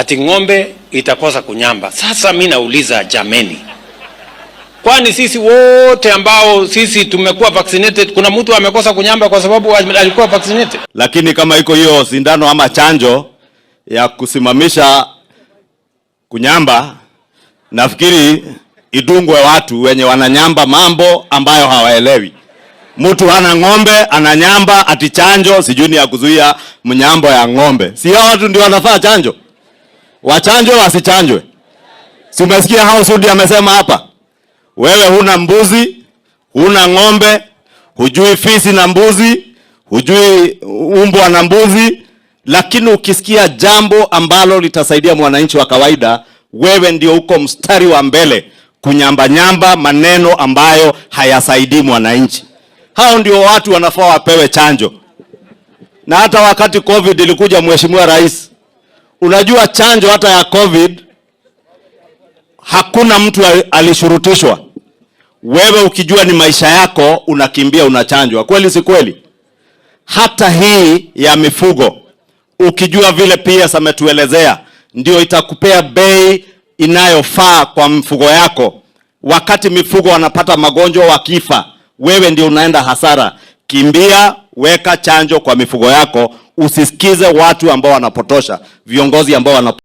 ati ng'ombe itakosa kunyamba. Sasa mimi nauliza jameni, kwani sisi wote ambao sisi tumekuwa vaccinated, kuna mtu amekosa kunyamba kwa sababu alikuwa vaccinated? Lakini kama iko hiyo sindano ama chanjo ya kusimamisha kunyamba, nafikiri idungwe watu wenye wananyamba mambo ambayo hawaelewi. Mtu hana ng'ombe ananyamba ati chanjo sijui ya kuzuia mnyambo ya ng'ombe. Si hao watu ndio wanafaa chanjo? Wachanjwe wasichanjwe? Si umesikia hao Sudi amesema hapa? Wewe huna mbuzi, huna ng'ombe, hujui fisi na mbuzi, hujui umbwa na mbuzi, lakini ukisikia jambo ambalo litasaidia mwananchi wa kawaida, wewe ndio uko mstari wa mbele kunyamba maneno ambayo hayasaidii mwananchi. Hao ndio watu wanafaa wapewe chanjo. Na hata wakati COVID ilikuja, Mheshimiwa Rais, unajua chanjo hata ya COVID hakuna mtu alishurutishwa. Wewe ukijua ni maisha yako unakimbia unachanjwa. Kweli si kweli? Hata hii ya mifugo ukijua vile pia ametuelezea ndio itakupea bei inayofaa kwa mfugo yako. Wakati mifugo wanapata magonjwa wakifa, wewe ndio unaenda hasara. Kimbia, weka chanjo kwa mifugo yako, usisikize watu ambao wanapotosha, viongozi ambao wanapotosha.